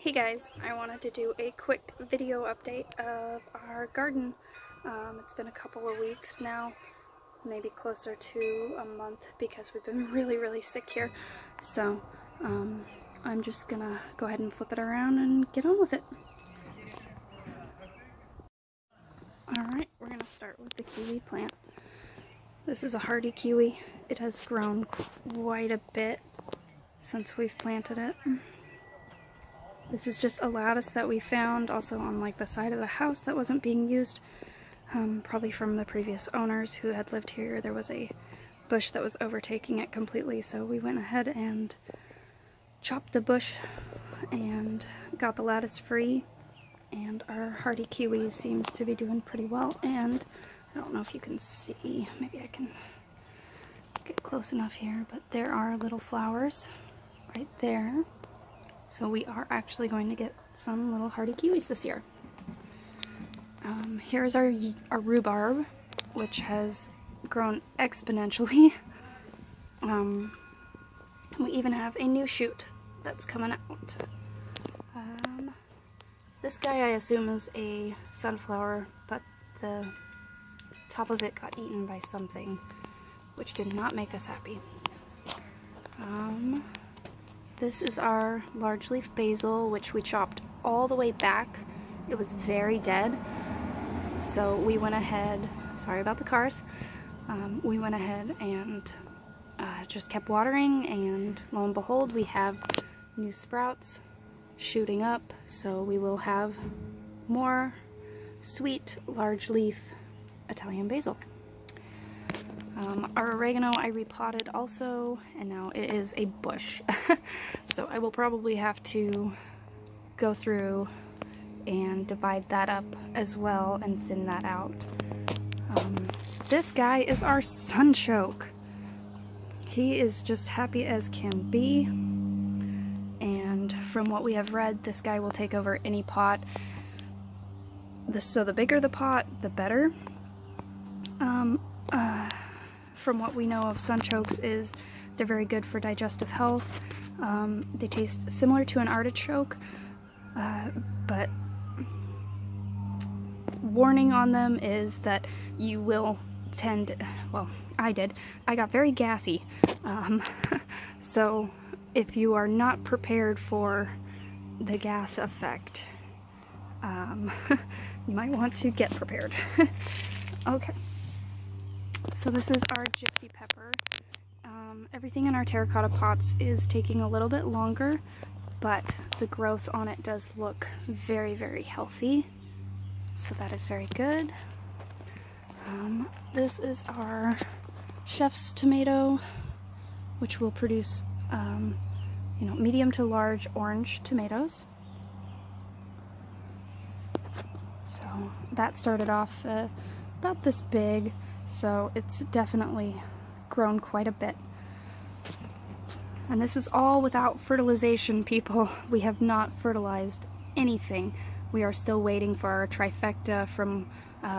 Hey guys, I wanted to do a quick video update of our garden. It's been a couple of weeks now, maybe closer to a month, because we've been really sick here. So I'm just gonna go ahead and flip it around and get on with it. Alright, we're gonna start with the kiwi plant. This is a hardy kiwi. It has grown quite a bit since we've planted it. This is just a lattice that we found also on like the side of the house that wasn't being used, probably from the previous owners who had lived here. There was a bush that was overtaking it completely, so we went ahead and chopped the bush and got the lattice free, and our hardy kiwi seems to be doing pretty well. And I don't know if you can see, maybe I can get close enough here, but there are little flowers right there. So we are actually going to get some little hardy kiwis this year. Here's our rhubarb, which has grown exponentially. We even have a new shoot that's coming out. This guy I assume is a sunflower, but the top of it got eaten by something, which did not make us happy. This is our large leaf basil, which we chopped all the way back. It was very dead, so we went ahead, sorry about the cars, we went ahead and just kept watering, and lo and behold, we have new sprouts shooting up, so we will have more sweet large leaf Italian basil. Our oregano I repotted also, and now it is a bush. So I will probably have to go through and divide that up as well and thin that out. This guy is our sunchoke. He is just happy as can be, and from what we have read, this guy will take over any pot. So the bigger the pot, the better. From what we know of sunchokes is they're very good for digestive health. They taste similar to an artichoke, but warning on them is that you will tend, well, I did. I got very gassy. So if you are not prepared for the gas effect, you might want to get prepared. Okay. So this is our gypsy pepper. Everything in our terracotta pots is taking a little bit longer, but the growth on it does look very healthy. So that is very good. This is our chef's tomato, which will produce medium to large orange tomatoes. So that started off about this big. So it's definitely grown quite a bit. And this is all without fertilization, people. We have not fertilized anything. We are still waiting for our trifecta from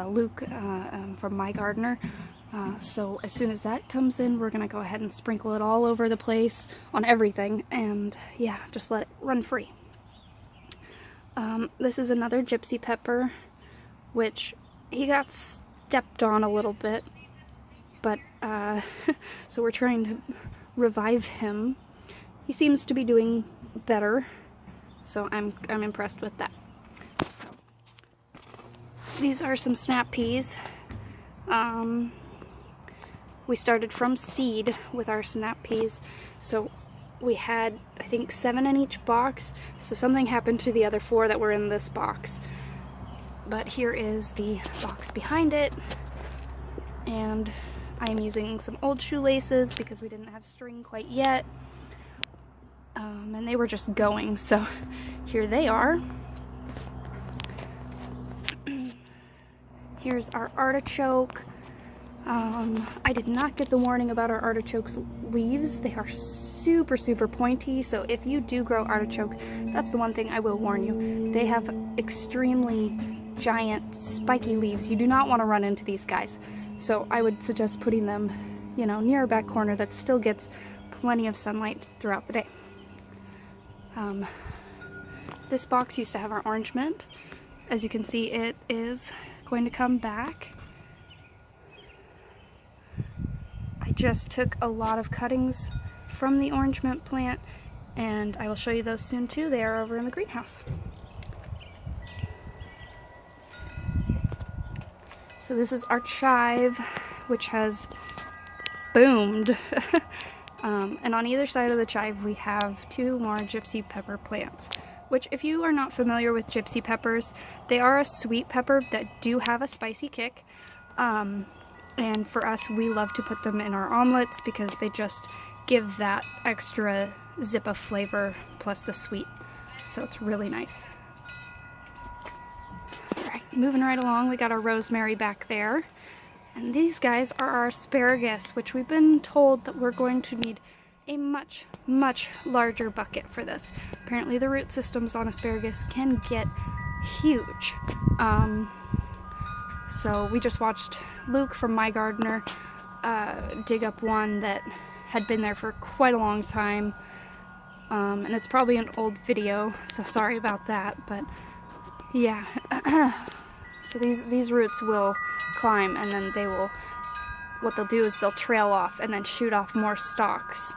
Luke, from My Gardener. So as soon as that comes in, we're gonna go ahead and sprinkle it all over the place on everything, and yeah, just let it run free. This is another gypsy pepper, which he got stepped on a little bit, but so we're trying to revive him. He seems to be doing better, so I'm impressed with that. So these are some snap peas. We started from seed with our snap peas, so we had, I think, 7 in each box, so something happened to the other 4 that were in this box. But here is the box behind it, and I am using some old shoelaces because we didn't have string quite yet, and they were just going, so here they are. Here's our artichoke. I did not get the warning about our artichoke's leaves. They are super pointy, so if you do grow artichoke, that's the one thing I will warn you. They have extremely giant spiky leaves. You do not want to run into these guys, so I would suggest putting them, near a back corner that still gets plenty of sunlight throughout the day. This box used to have our orange mint. As you can see, it is going to come back. I just took a lot of cuttings from the orange mint plant, and I will show you those soon too. They are over in the greenhouse. So this is our chive, which has boomed. And on either side of the chive we have 2 more gypsy pepper plants, which, if you are not familiar with gypsy peppers, they are a sweet pepper that do have a spicy kick. And for us, we love to put them in our omelets because they just give that extra zip of flavor plus the sweet. So it's really nice. Alright, moving right along, we got our rosemary back there. And these guys are our asparagus, which we've been told that we're going to need a much, much larger bucket for this. Apparently the root systems on asparagus can get huge. So we just watched Luke from My Gardener dig up one that had been there for quite a long time. And it's probably an old video, so sorry about that, but yeah. So these roots will climb, and then they will, what they'll do is they'll trail off and then shoot off more stalks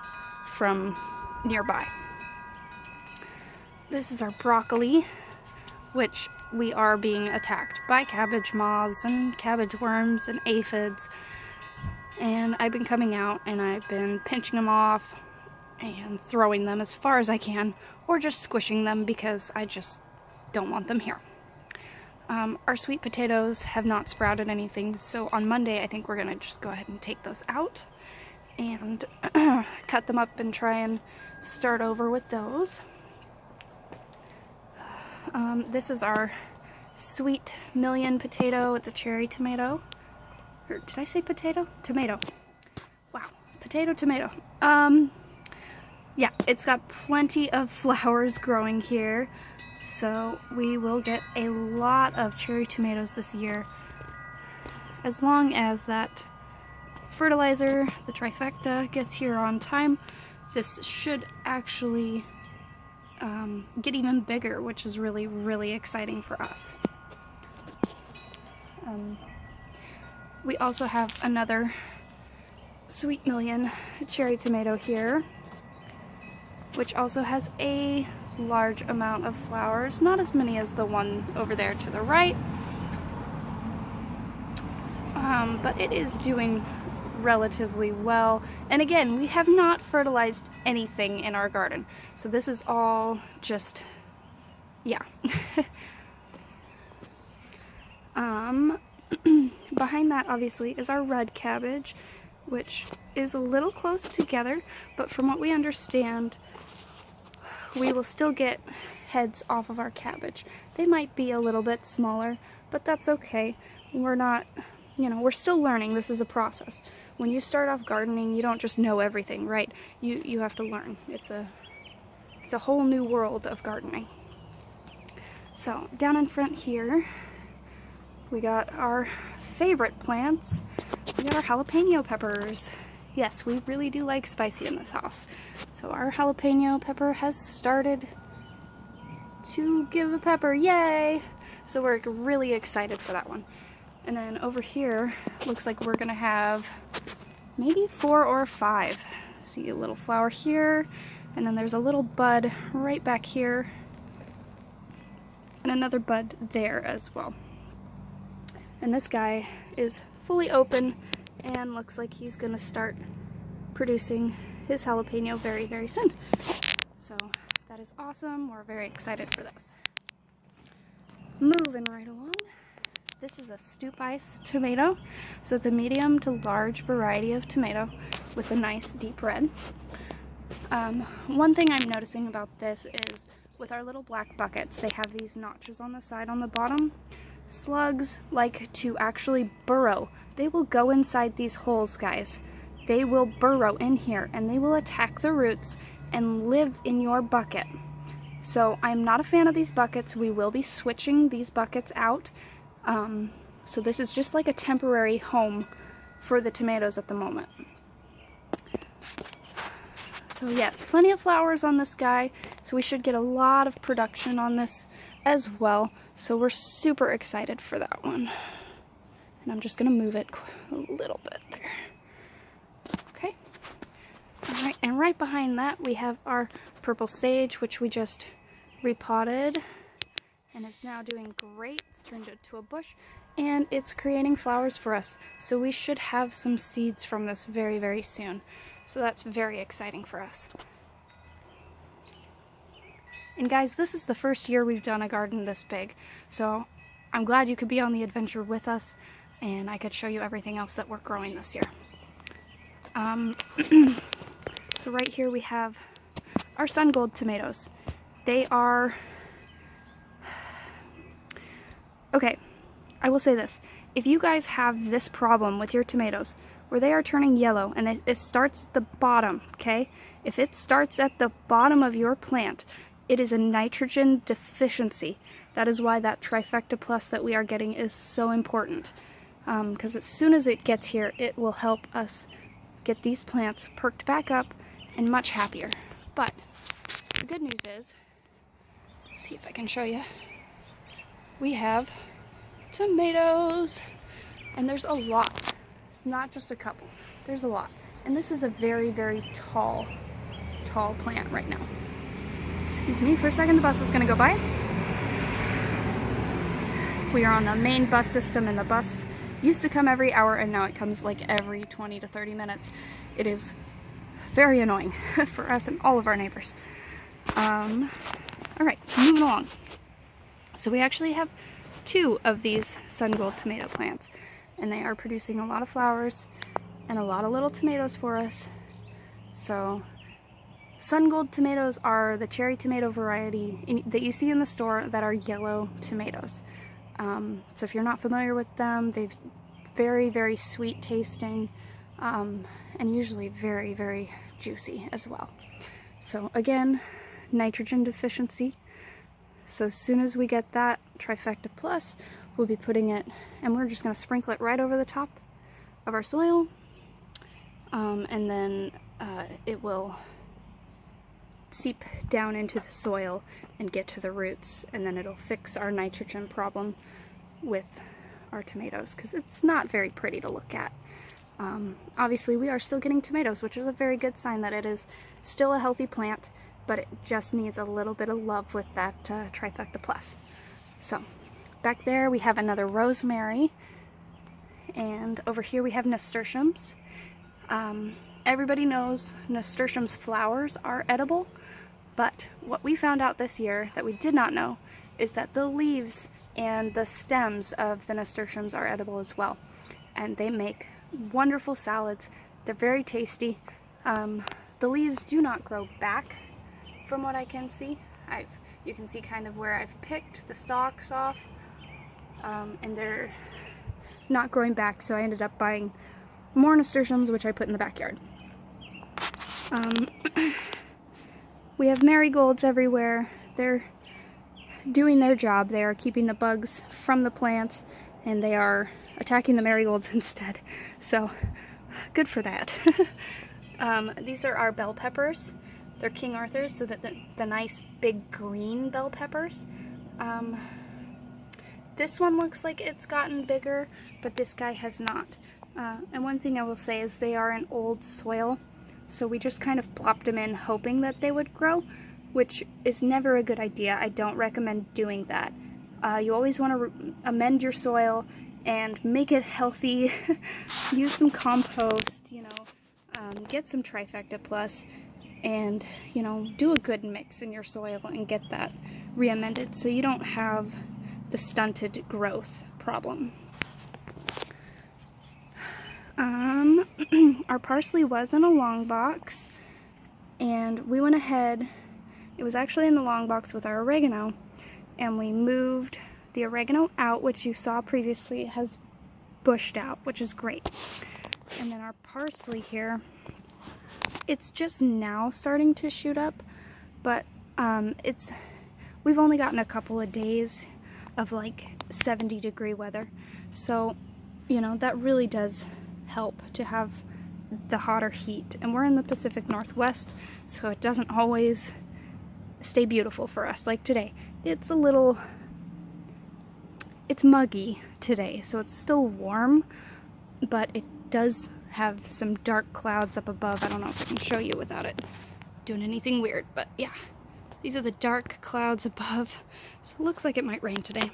from nearby. This is our broccoli, which we are being attacked by cabbage moths and cabbage worms and aphids. And I've been coming out and I've been pinching them off and throwing them as far as I can, or just squishing them because I just don't want them here. Our sweet potatoes have not sprouted anything, so on Monday I think we're gonna just go ahead and take those out and cut them up and try and start over with those. This is our sweet million potato. It's a cherry tomato. Or did I say potato? Tomato. Wow. Potato, tomato. Yeah, it's got plenty of flowers growing here. So we will get a lot of cherry tomatoes this year. As long as that fertilizer, the trifecta, gets here on time, this should actually get even bigger, which is really, really exciting for us. We also have another sweet million cherry tomato here, which also has a large amount of flowers, not as many as the one over there to the right, but it is doing relatively well. And again, we have not fertilized anything in our garden, so this is all just, yeah. Behind that obviously is our red cabbage, which is a little close together, but from what we understand, we will still get heads off of our cabbage. They might be a little bit smaller, but that's okay. We're not, you know, we're still learning. This is a process. When you start off gardening, you don't just know everything, right? You have to learn. It's a whole new world of gardening. So down in front here, we got our favorite plants. We got our jalapeno peppers. Yes, we really do like spicy in this house. So our jalapeno pepper has started to give a pepper, yay! So we're really excited for that one. And then over here, looks like we're gonna have maybe 4 or 5. See a little flower here, and then there's a little bud right back here, and another bud there as well. And this guy is fully open and looks like he's gonna start producing his jalapeno very, very soon. So that is awesome. We're very excited for those. Moving right along. This is a stoop ice tomato. So it's a medium to large variety of tomato with a nice deep red. One thing I'm noticing about this is with our little black buckets, they have these notches on the side on the bottom. Slugs like to actually burrow. They will go inside these holes, guys. They will burrow in here and they will attack the roots and live in your bucket. So I'm not a fan of these buckets. We will be switching these buckets out. So this is just like a temporary home for the tomatoes at the moment. So yes, plenty of flowers on this guy, so we should get a lot of production on this as well. So we're super excited for that one. And I'm just gonna move it a little bit there. Okay. All right, and right behind that we have our purple sage, which we just repotted and is now doing great. It's turned into a bush and it's creating flowers for us. So we should have some seeds from this very, very soon. So that's very exciting for us. And guys, this is the first year we've done a garden this big. So I'm glad you could be on the adventure with us and I could show you everything else that we're growing this year. So right here we have our sun gold tomatoes. They are, okay, I will say this. If you guys have this problem with your tomatoes, where they are turning yellow and it starts at the bottom, okay? If it starts at the bottom of your plant, it is a nitrogen deficiency. That is why that Trifecta Plus that we are getting is so important. Because as soon as it gets here, it will help us get these plants perked back up and much happier. But the good news is, let's see if I can show you, we have tomatoes, and there's a lot. It's not just a couple, there's a lot. And this is a very, very tall plant right now. Excuse me for a second, the bus is gonna go by. We are on the main bus system, and the bus used to come every hour and now it comes like every 20 to 30 minutes. It is very annoying for us and all of our neighbors. Alright, moving along. So we actually have 2 of these sun gold tomato plants, and they are producing a lot of flowers and a lot of little tomatoes for us. So sun gold tomatoes are the cherry tomato variety that you see in the store that are yellow tomatoes. So if you're not familiar with them, they've very, very sweet tasting, and usually very, very juicy as well. So again, nitrogen deficiency. So as soon as we get that Trifecta Plus, we'll be putting it, and we're just going to sprinkle it right over the top of our soil, and then it will seep down into the soil and get to the roots, and then it'll fix our nitrogen problem with our tomatoes, because it's not very pretty to look at. Obviously we are still getting tomatoes, which is a very good sign that it is still a healthy plant, but it just needs a little bit of love with that Trifecta Plus. So back there we have another rosemary, and over here we have nasturtiums. Everybody knows nasturtiums flowers are edible, but what we found out this year that we did not know is that the leaves and the stems of the nasturtiums are edible as well, and they make wonderful salads. They're very tasty. The leaves do not grow back from what I can see. You can see kind of where I've picked the stalks off, and they're not growing back, so I ended up buying more nasturtiums, which I put in the backyard. We have marigolds everywhere. They're doing their job. They are keeping the bugs from the plants, and they are attacking the marigolds instead. So good for that. These are our bell peppers. They're King Arthur's, so that the nice big green bell peppers. This one looks like it's gotten bigger, but this guy has not. And one thing I will say is they are in old soil, so we just kind of plopped them in hoping that they would grow, which is never a good idea. I don't recommend doing that. You always want to amend your soil and make it healthy. Use some compost, you know, get some Trifecta Plus, and, you know, do a good mix in your soil and get that re-amended so you don't have the stunted growth problem. Our parsley was in a long box, and we went ahead, it was actually in the long box with our oregano, and we moved the oregano out, which you saw previously has bushed out, which is great. And then our parsley here, it's just now starting to shoot up, but we've only gotten a couple of days of like 70-degree weather, so you know that really does help to have the hotter heat. And we're in the Pacific Northwest, so it doesn't always stay beautiful for us. Like today, it's muggy today, so it's still warm, but it does have some dark clouds up above. I don't know if I can show you without it doing anything weird, but yeah. These are the dark clouds above, so it looks like it might rain today.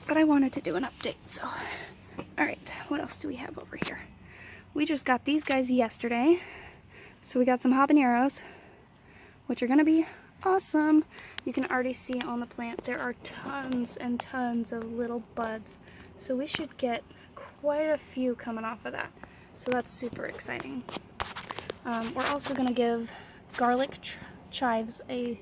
But I wanted to do an update, so. Alright, what else do we have over here? We just got these guys yesterday. So we got some habaneros, which are gonna be awesome. You can already see on the plant there are tons and tons of little buds. So we should get quite a few coming off of that. So that's super exciting. We're also gonna give garlic chives a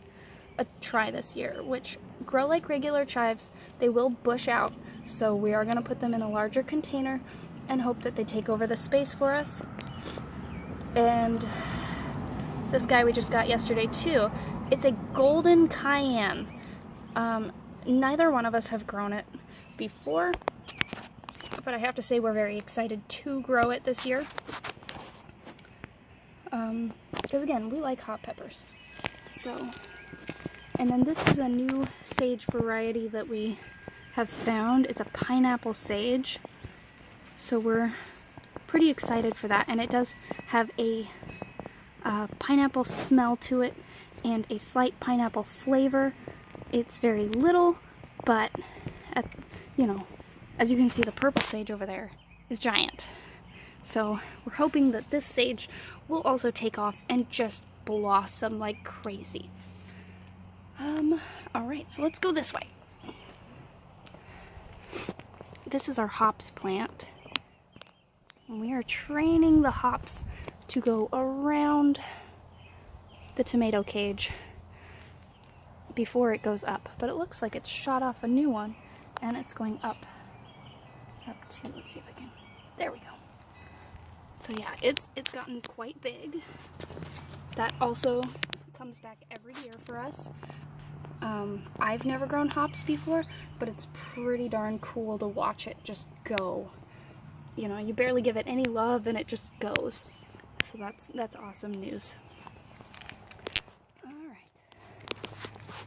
try this year, which grow like regular chives. They will bush out, so we are going to put them in a larger container and hope that they take over the space for us. And this guy we just got yesterday too, it's a golden cayenne. Neither one of us have grown it before, but I have to say we're very excited to grow it this year. Because again, we like hot peppers. So, and then this is a new sage variety that we have found. It's a pineapple sage. So we're pretty excited for that. And it does have a pineapple smell to it and a slight pineapple flavor. It's very little, but you know, as you can see, the purple sage over there is giant. So we're hoping that this sage will also take off and just blossom like crazy. Alright, so let's go this way. This is our hops plant. And we are training the hops to go around the tomato cage before it goes up. But it looks like it's shot off a new one and it's going up to, let's see if I can, there we go. So yeah, it's gotten quite big. That also comes back every year for us. I've never grown hops before, but it's pretty darn cool to watch it just go. You know, you barely give it any love and it just goes. So that's awesome news. Alright.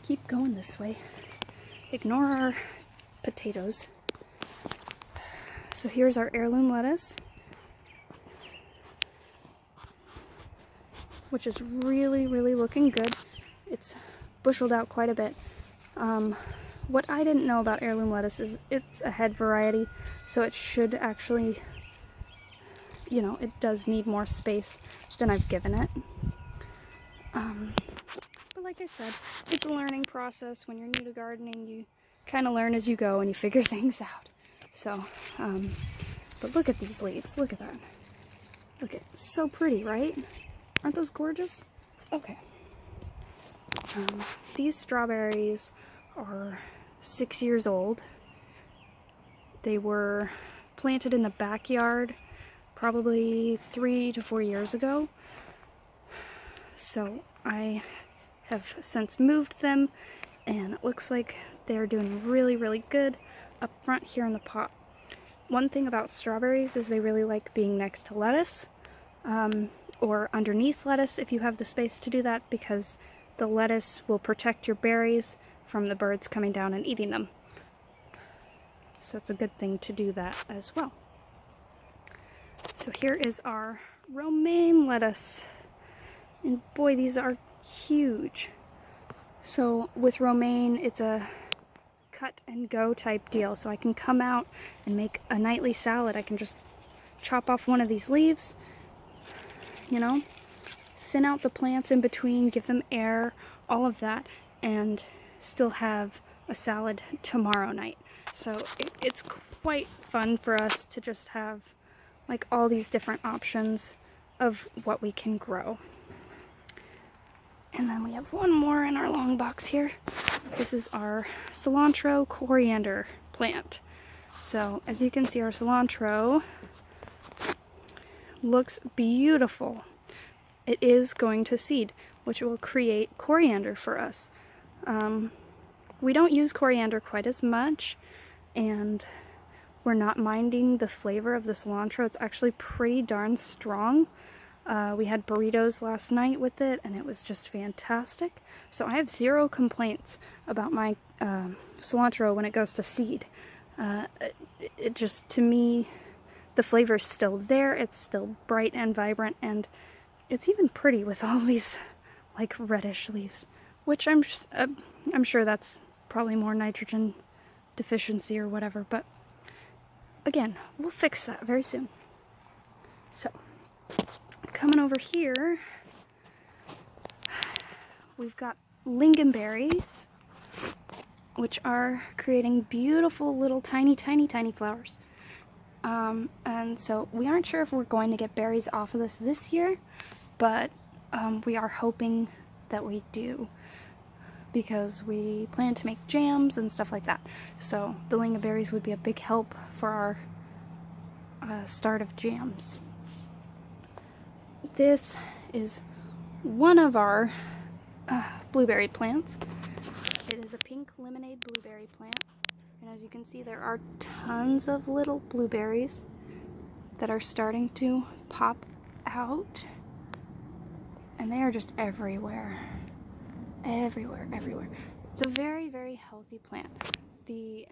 Keep going this way. Ignore our potatoes. So here's our heirloom lettuce, which is really, really looking good. It's busheled out quite a bit. What I didn't know about heirloom lettuce is it's a head variety, so it should actually, you know, it does need more space than I've given it. But like I said, it's a learning process. When you're new to gardening, you kind of learn as you go and you figure things out. So, but look at these leaves. Look at that. Look at, so pretty, right? Aren't those gorgeous? Okay. These strawberries are 6 years old. They were planted in the backyard probably 3 to 4 years ago. So I have since moved them, and it looks like they're doing really, really good up front here in the pot. One thing about strawberries is they really like being next to lettuce, or underneath lettuce if you have the space to do that, because the lettuce will protect your berries from the birds coming down and eating them. So it's a good thing to do that as well. So here is our romaine lettuce. And boy, these are huge. So with romaine, it's a cut and go type deal. So I can come out and make a nightly salad. I can just chop off one of these leaves, you know, thin out the plants in between, give them air, all of that, and still have a salad tomorrow night. So it's quite fun for us to just have like all these different options of what we can grow. And then we have one more in our long box here. This is our cilantro coriander plant. So as you can see, our cilantro looks beautiful. It is going to seed, which will create coriander for us. We don't use coriander quite as much, and we're not minding the flavor of the cilantro. It's actually pretty darn strong. We had burritos last night with it, and it was just fantastic. So I have zero complaints about my cilantro when it goes to seed. It just, to me, the flavor is still there. It's still bright and vibrant, and it's even pretty with all these like reddish leaves, which I'm sure that's probably more nitrogen deficiency or whatever, but again, we'll fix that very soon. So, coming over here, we've got lingonberries, which are creating beautiful little tiny flowers. And so we aren't sure if we're going to get berries off of this year, but we are hoping that we do, because we plan to make jams and stuff like that. So the lingonberries would be a big help for our start of jams. This is one of our blueberry plants. It is a pink lemonade blueberry plant, and as you can see, there are tons of little blueberries that are starting to pop out, and they are just everywhere. Everywhere. It's a very healthy plant. The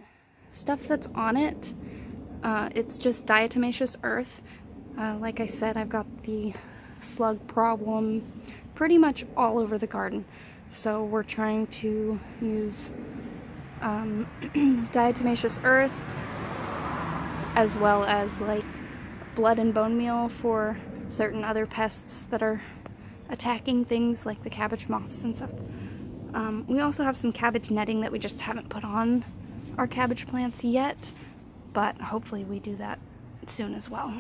stuff that's on it, it's just diatomaceous earth. Like I said, I've got the slug problem pretty much all over the garden, so we're trying to use diatomaceous earth as well as like blood and bone meal for certain other pests that are attacking things like the cabbage moths and stuff. We also have some cabbage netting that we just haven't put on our cabbage plants yet, but hopefully we do that soon as well.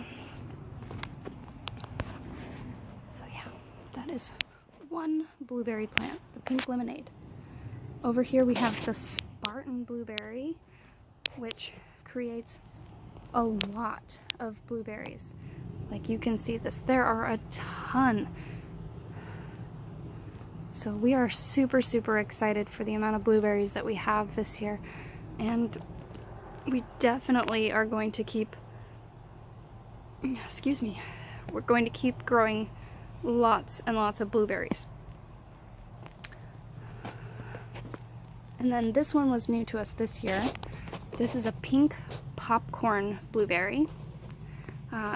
So yeah, that is one blueberry plant, the pink lemonade. Over here we have the Spartan blueberry, which creates a lot of blueberries. Like you can see this, there are a ton. So we are super excited for the amount of blueberries that we have this year, and we definitely are going to keep, we're going to keep growing lots and lots of blueberries. And then this one was new to us this year. This is a pink popcorn blueberry.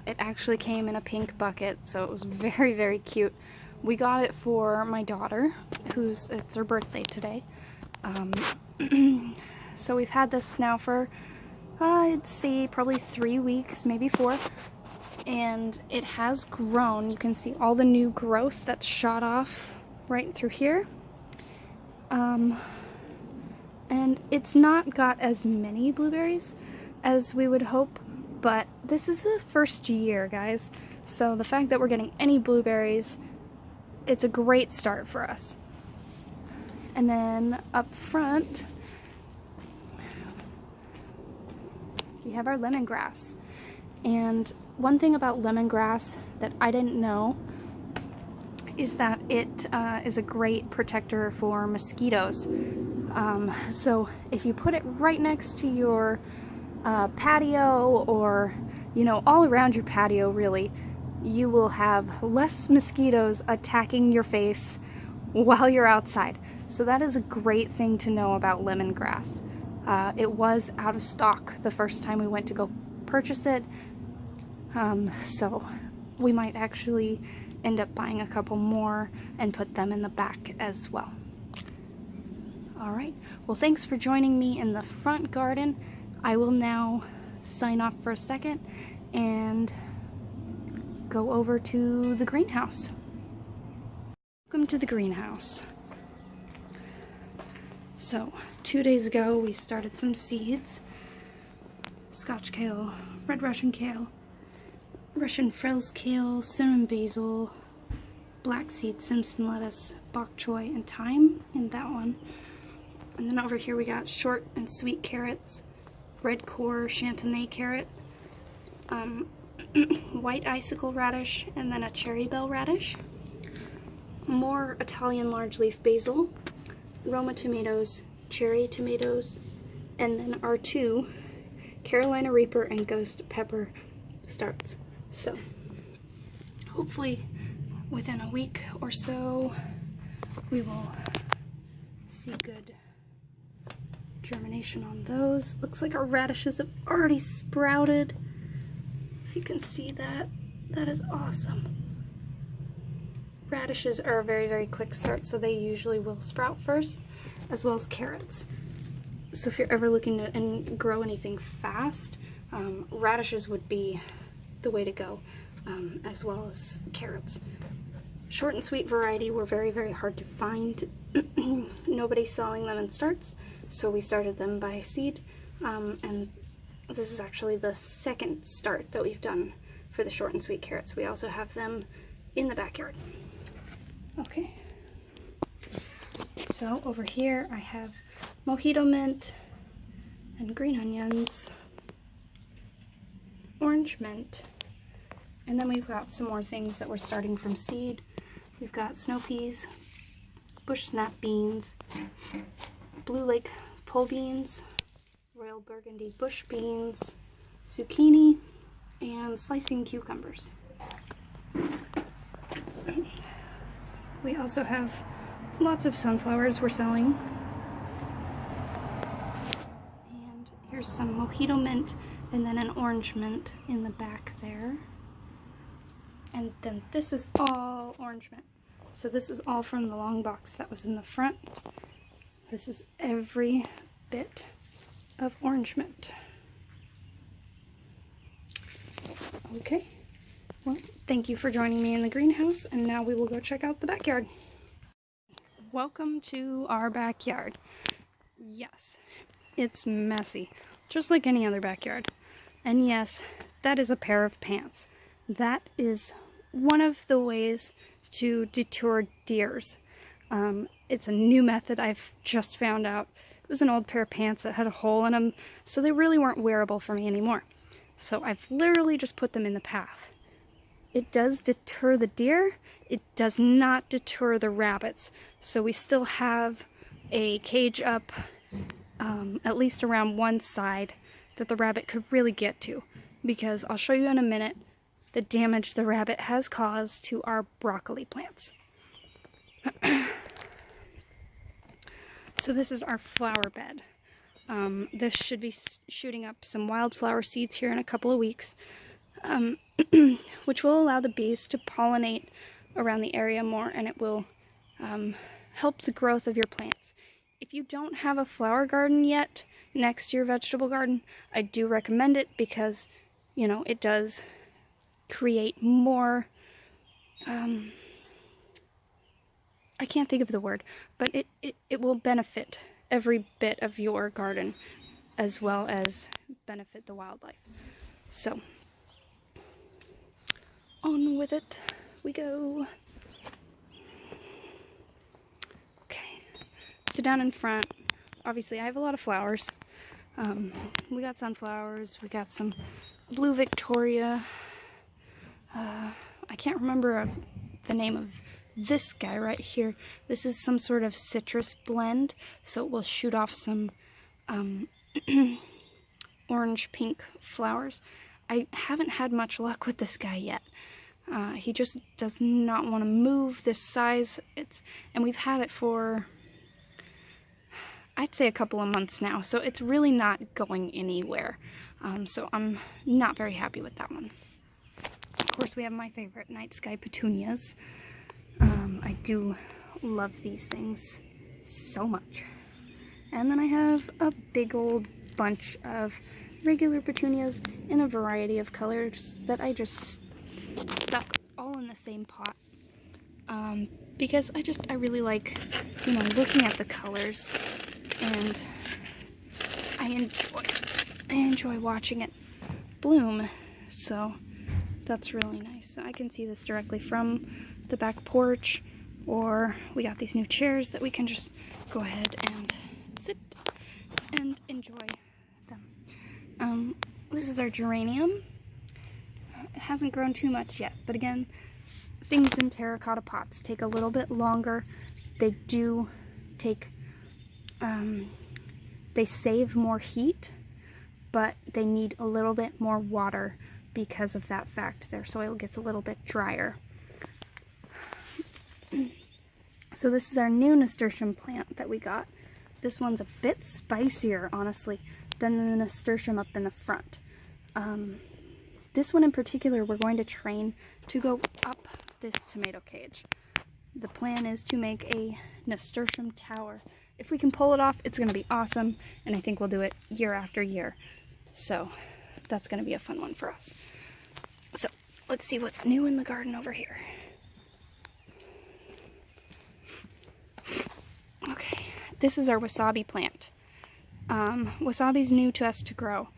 It actually came in a pink bucket, so it was very cute. We got it for my daughter, it's her birthday today. So we've had this now for, I'd say probably 3 weeks, maybe 4. And it has grown. You can see all the new growth that's shot off right through here. And it's not got as many blueberries as we would hope, but this is the first year, guys. So the fact that we're getting any blueberries, it's a great start for us. And then up front, we have our lemongrass. And one thing about lemongrass that I didn't know is that it is a great protector for mosquitoes. So if you put it right next to your patio, or all around your patio really, you will have less mosquitoes attacking your face while you're outside. So that is a great thing to know about lemongrass. It was out of stock the first time we went to go purchase it, so we might actually end up buying a couple more and put them in the back as well. Alright, well, thanks for joining me in the front garden. I will now sign off for a second and go over to the greenhouse. Welcome to the greenhouse. So 2 days ago we started some seeds: Scotch kale, red Russian kale, Russian frills kale, cinnamon basil, black seed Simpson lettuce, bok choy, and thyme in that one. And then over here we got short and sweet carrots, red core chantenay carrot, white icicle radish, and then a cherry bell radish, more Italian large leaf basil, Roma tomatoes, cherry tomatoes, and then our 2 Carolina Reaper and Ghost Pepper starts. So hopefully within a week or so we will see good germination on those. Looks like our radishes have already sprouted. If you can see that, that is awesome. Radishes are a very, very quick start, so they usually will sprout first, as well as carrots. So if you're ever looking to grow anything fast, radishes would be the way to go, as well as carrots. Short and sweet variety were very, very hard to find. Nobody's selling them in starts, so we started them by seed, and this is actually the second start that we've done for the short and sweet carrots. We also have them in the backyard. Okay, so over here I have mojito mint and green onions, orange mint, and then we've got some more things that we're starting from seed. We've got snow peas, bush snap beans, Blue Lake pole beans, Royal Burgundy bush beans, zucchini, and slicing cucumbers. We also have lots of sunflowers we're selling. And here's some mojito mint and then an orange mint in the back there. And then this is all orange mint. So this is all from the long box that was in the front. This is every bit of orange mint. Okay. Well, thank you for joining me in the greenhouse, and now we will go check out the backyard. Welcome to our backyard. Yes, it's messy, just like any other backyard. And yes, that is a pair of pants. That is one of the ways to deter deers. It's a new method I've just found out. It was an old pair of pants that had a hole in them, so they really weren't wearable for me anymore. So I've literally just put them in the path. It does deter the deer. It does not deter the rabbits. So we still have a cage up, at least around one side, that the rabbit could really get to. Because I'll show you in a minute the damage the rabbit has caused to our broccoli plants. So this is our flower bed. This should be shooting up some wildflower seeds here in a couple of weeks. Which will allow the bees to pollinate around the area more, and it will help the growth of your plants. If you don't have a flower garden yet next to your vegetable garden, I do recommend it because, you know, it does create more, I can't think of the word, but it will benefit every bit of your garden as well as benefit the wildlife. So on with it we go. Okay, so down in front, obviously I have a lot of flowers. We got sunflowers, we got some blue Victoria. I can't remember the name of this guy right here. This is some sort of citrus blend, so it will shoot off some orange pink flowers. I haven't had much luck with this guy yet. He just does not want to move this size. And we've had it for, I'd say, a couple of months now, so it's really not going anywhere. So I'm not very happy with that one. Of course, we have my favorite night sky petunias. I do love these things so much. And then I have a big old bunch of regular petunias in a variety of colors that I just stuck all in the same pot. Because I really like, you know, looking at the colors, and I enjoy watching it bloom. So that's really nice. So I can see this directly from the back porch, or we got these new chairs that we can just go ahead and sit and enjoy them. This is our geranium. It hasn't grown too much yet, but again, things in terracotta pots take a little bit longer. They do take, they save more heat, but they need a little bit more water because of that fact. Their soil gets a little bit drier. So this is our new nasturtium plant that we got. This one's a bit spicier, honestly, than the nasturtium up in the front. This one in particular, we're going to train to go up this tomato cage. The plan is to make a nasturtium tower. If we can pull it off, it's going to be awesome, and I think we'll do it year after year. So that's going to be a fun one for us. So let's see what's new in the garden over here. Okay, this is our wasabi plant. Wasabi's new to us to grow,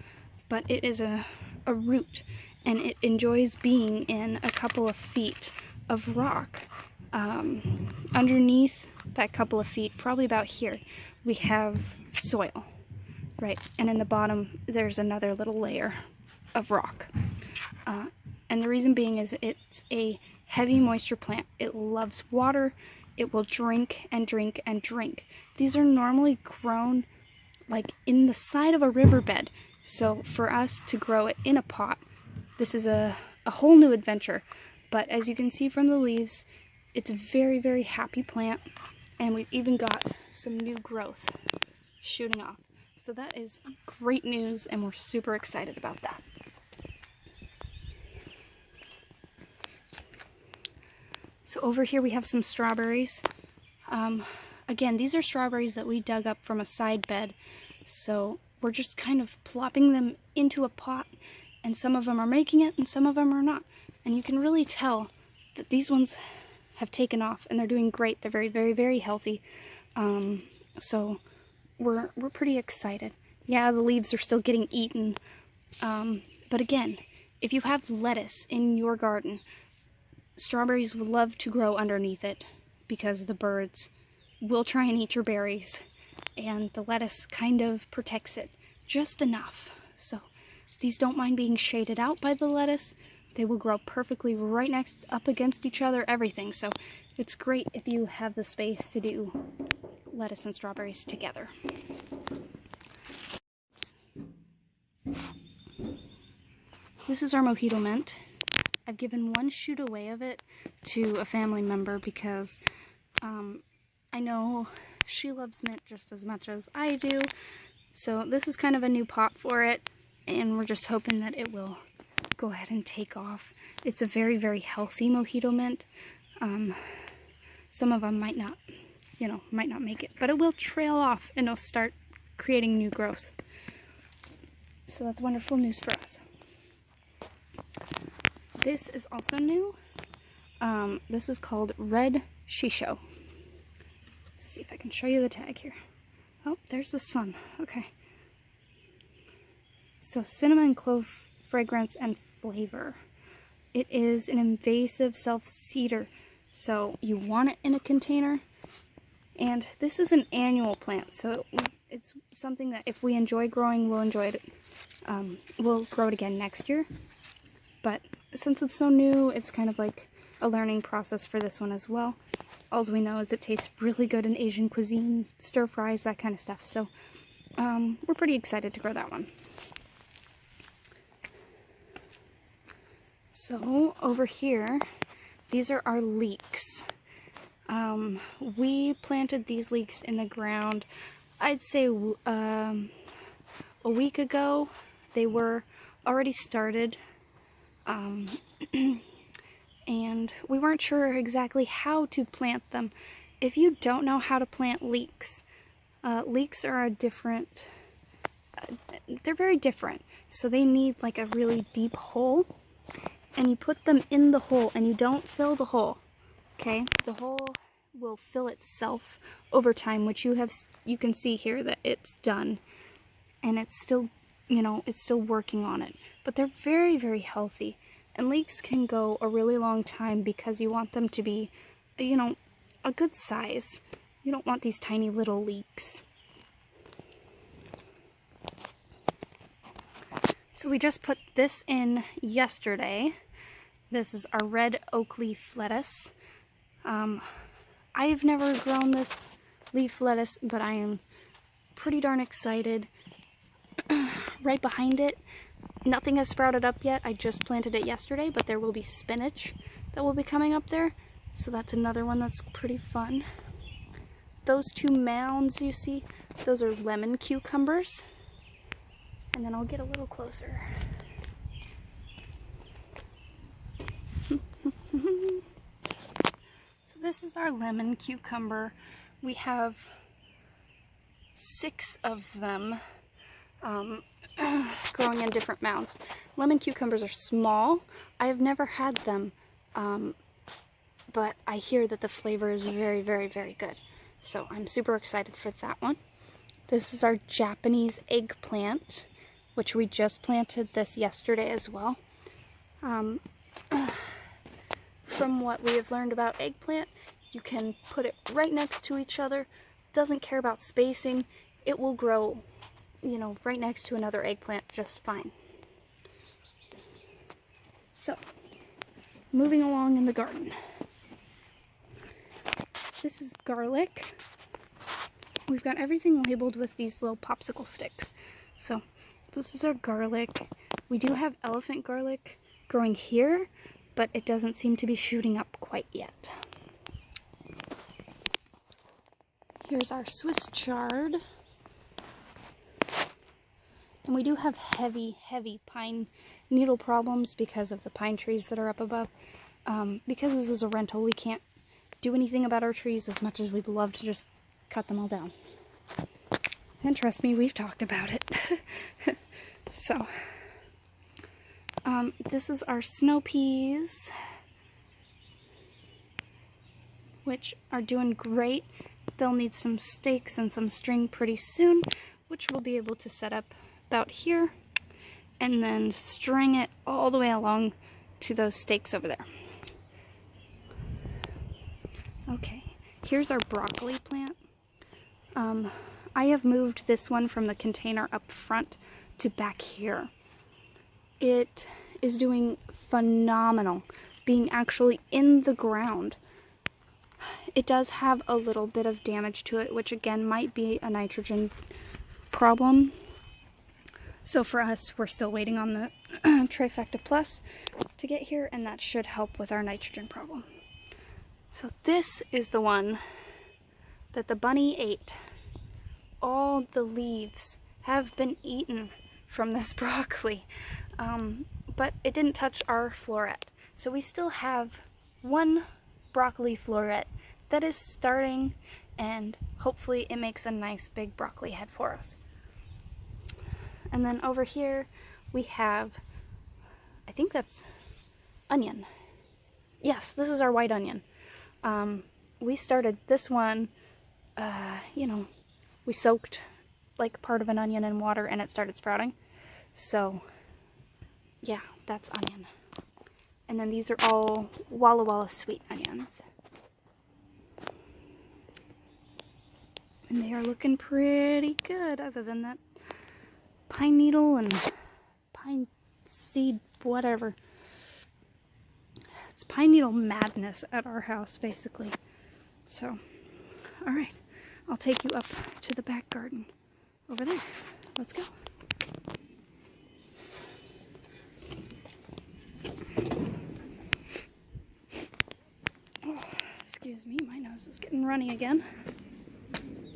but it is a root, and it enjoys being in a couple of feet of rock. Underneath that couple of feet, probably about here, we have soil, right? And in the bottom, there's another little layer of rock. And the reason being is it's a heavy moisture plant. It loves water. It will drink and drink and drink. These are normally grown like in the side of a riverbed. So for us to grow it in a pot, this is a whole new adventure. But as you can see from the leaves, it's a very, very happy plant. And we've even got some new growth shooting off. So that is great news, and we're super excited about that. So over here we have some strawberries. Again, these are strawberries that we dug up from a side bed. So we're just kind of plopping them into a pot, and some of them are making it and some of them are not. And you can really tell that these ones have taken off and they're doing great. They're very, very, very healthy. So we're pretty excited. Yeah, the leaves are still getting eaten. But again, if you have lettuce in your garden, strawberries would love to grow underneath it because the birds will try and eat your berries, and the lettuce kind of protects it just enough. So these don't mind being shaded out by the lettuce. They will grow perfectly right next up against each other, everything. So it's great if you have the space to do lettuce and strawberries together. This is our mojito mint. I've given one shoot away of it to a family member because I know she loves mint just as much as I do. So this is kind of a new pot for it, and we're just hoping that it will go ahead and take off. It's a very, very healthy mojito mint. Some of them might not make it, but it will trail off and it'll start creating new growth. So that's wonderful news for us. This is also new. This is called red shisho. Let's see if I can show you the tag here. Oh, there's the sun. Okay. So cinnamon, clove fragrance, and flavor. It is an invasive self-seeder, so you want it in a container. And this is an annual plant, so it's something that if we enjoy growing, we'll enjoy it. We'll grow it again next year. But since it's so new, it's kind of like a learning process for this one as well. All we know is it tastes really good in Asian cuisine, stir fries, that kind of stuff. So we're pretty excited to grow that one. So over here, these are our leeks. We planted these leeks in the ground, I'd say a week ago. They were already started. And we weren't sure exactly how to plant them. If you don't know how to plant leeks, leeks are a different, they're very different. So they need like a really deep hole, and you put them in the hole and you don't fill the hole, okay? The hole will fill itself over time, which you can see here that it's done, and it's still, it's still working on it. But they're very, very healthy. And leeks can go a really long time because you want them to be, a good size. You don't want these tiny little leeks. So we just put this in yesterday. This is our red oak leaf lettuce. I've never grown this leaf lettuce, but I am pretty darn excited. right behind it, nothing has sprouted up yet. I just planted it yesterday, but there will be spinach that will be coming up there. So that's another one that's pretty fun. Those two mounds you see, those are lemon cucumbers. And then I'll get a little closer. So this is our lemon cucumber. We have 6 of them growing in different mounds. Lemon cucumbers are small. I have never had them, but I hear that the flavor is very, very, very good. So I'm super excited for that one. This is our Japanese eggplant, which we just planted this yesterday as well. From what we have learned about eggplant, you can put it right next to each other. Doesn't care about spacing. It will grow, you know, right next to another eggplant just fine. So, moving along in the garden. This is garlic. We've got everything labeled with these little popsicle sticks. So, this is our garlic. We do have elephant garlic growing here, but it doesn't seem to be shooting up quite yet. Here's our Swiss chard. And we do have heavy, heavy pine needle problems because of the pine trees that are up above. Because this is a rental, we can't do anything about our trees as much as we'd love to just cut them all down. And trust me, we've talked about it. So, this is our snow peas, which are doing great. They'll need some stakes and some string pretty soon, which we'll be able to set up about here, and then string it all the way along to those stakes over there. Okay, here's our broccoli plant. I have moved this one from the container up front to back here. It is doing phenomenal, being actually in the ground. It does have a little bit of damage to it, which again might be a nitrogen problem. So for us, we're still waiting on the Trifecta Plus to get here, and that should help with our nitrogen problem. So this is the one that the bunny ate. All the leaves have been eaten from this broccoli, but it didn't touch our floret. So we still have one broccoli floret that is starting, and hopefully it makes a nice big broccoli head for us. And then over here we have, I think that's onion. Yes, this is our white onion. We started this one, you know, we soaked like part of an onion in water and it started sprouting. So yeah, that's onion. And then these are all Walla Walla sweet onions. And they are looking pretty good, other than that pine needle and pine seed, whatever. It's pine needle madness at our house, basically. So, alright. I'll take you up to the back garden. Over there. Let's go. Oh, excuse me, my nose is getting runny again.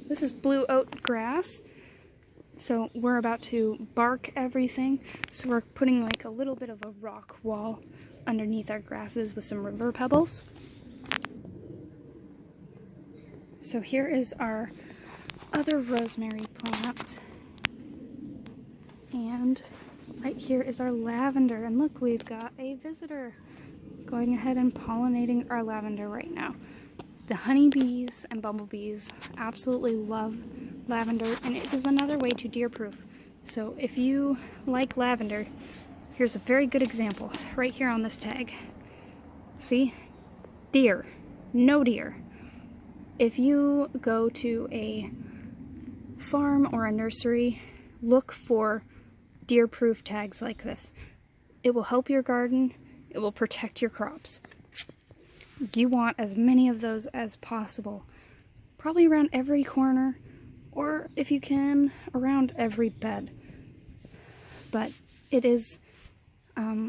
This is blue oat grass. So we're about to bark everything. So we're putting like a little bit of a rock wall underneath our grasses with some river pebbles. So here is our other rosemary plant. And right here is our lavender. And look, we've got a visitor going ahead and pollinating our lavender right now. The honeybees and bumblebees absolutely love lavender, and it is another way to deer-proof. So if you like lavender, here's a very good example right here on this tag. See? Deer. No deer. If you go to a farm or a nursery, look for deer-proof tags like this. It will help your garden. It will protect your crops. You want as many of those as possible. Probably around every corner, or if you can, around every bed. but it is,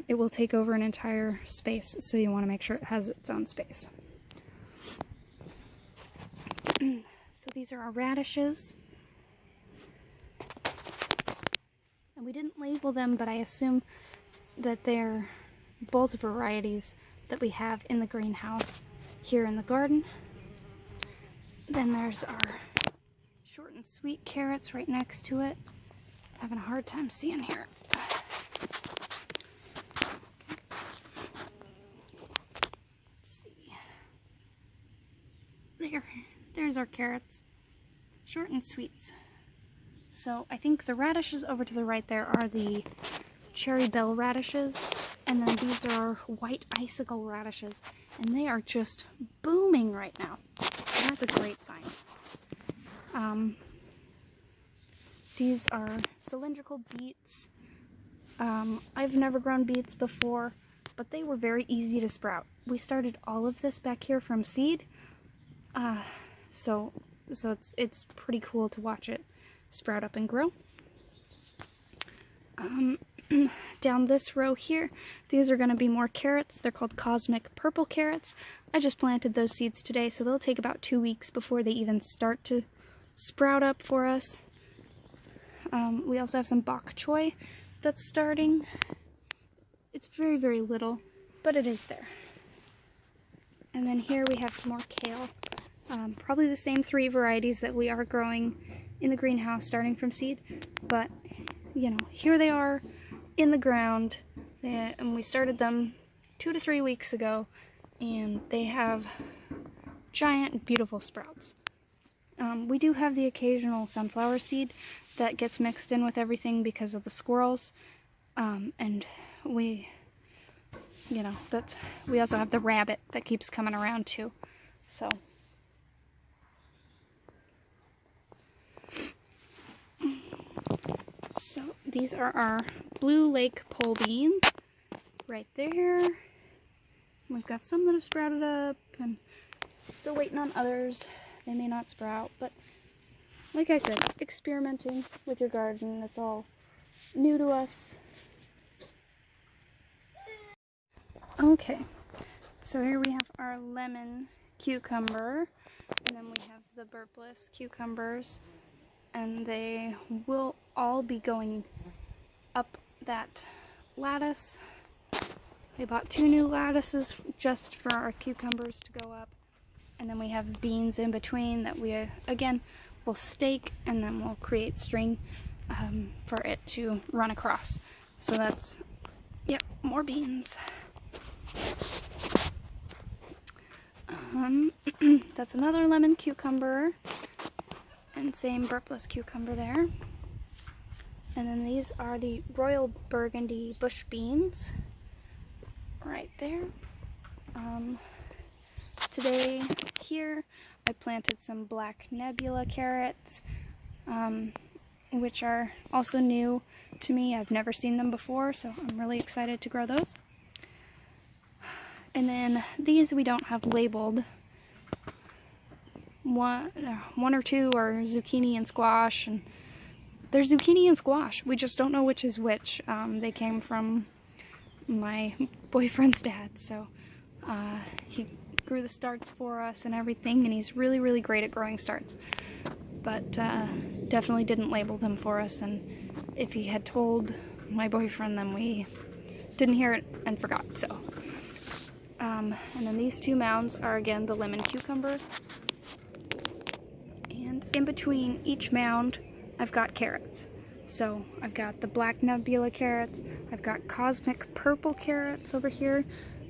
it will take over an entire space, so you want to make sure it has its own space. So these are our radishes. And we didn't label them, but I assume that they're both varieties that we have in the greenhouse here in the garden. Then there's our short and sweet carrots right next to it. Having a hard time seeing here. Let's see. There's our carrots. Short and sweets. So I think the radishes over to the right there are the cherry bell radishes, and then these are our white icicle radishes, and they are just booming right now. And that's a great sign. These are cylindrical beets. I've never grown beets before, but they were very easy to sprout. We started all of this back here from seed, so it's pretty cool to watch it sprout up and grow. Down this row here, these are going to be more carrots. They're called cosmic purple carrots. I just planted those seeds today, so they'll take about 2 weeks before they even start to sprout up for us. We also have some bok choy that's starting. It's very, very little, but it is there. And then here we have some more kale. Probably the same 3 varieties that we are growing in the greenhouse starting from seed, but you know, here they are in the ground, and we started them 2 to 3 weeks ago, and they have giant, beautiful sprouts. We do have the occasional sunflower seed that gets mixed in with everything because of the squirrels, and we also have the rabbit that keeps coming around too, so. So these are our Blue Lake pole beans right there. We've got some that have sprouted up and still waiting on others. They may not sprout, but like I said, experimenting with your garden, that's all new to us. Okay, so here we have our lemon cucumber, and then we have the burpless cucumbers, and they will all be going up that lattice. I bought 2 new lattices just for our cucumbers to go up, and then we have beans in between that we again will stake, and then we'll create string for it to run across. So that's, yep, more beans. That's another lemon cucumber, and same burpless cucumber there. And then these are the Royal Burgundy bush beans right there. Today here I planted some black nebula carrots, which are also new to me. I've never seen them before, so I'm really excited to grow those. And then these we don't have labeled. One or 2 are zucchini and squash, and they're zucchini and squash. We just don't know which is which. They came from my boyfriend's dad, so he grew the starts for us and everything, and he's really, really great at growing starts. But definitely didn't label them for us, and if he had told my boyfriend, then we didn't hear it and forgot, so. And then these 2 mounds are again the lemon cucumber. And in between each mound, I've got carrots. So I've got the black nebula carrots, I've got cosmic purple carrots over here,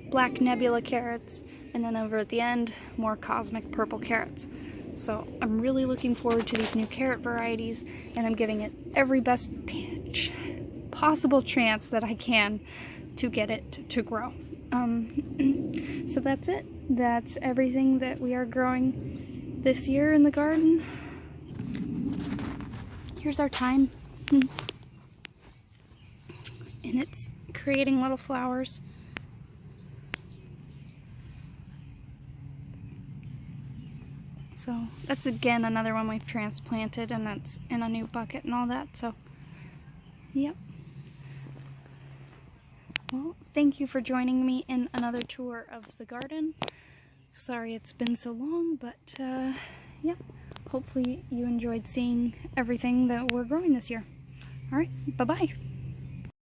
black nebula carrots, and then over at the end, more cosmic purple carrots. So I'm really looking forward to these new carrot varieties, and I'm giving it every best possible chance that I can to get it to grow. So that's it. That's everything that we are growing this year in the garden. Here's our thyme. And it's creating little flowers. So that's again another one we've transplanted, and that's in a new bucket and all that. So, yep. Well, thank you for joining me in another tour of the garden. Sorry it's been so long, but yeah, hopefully you enjoyed seeing everything that we're growing this year. Alright, bye-bye.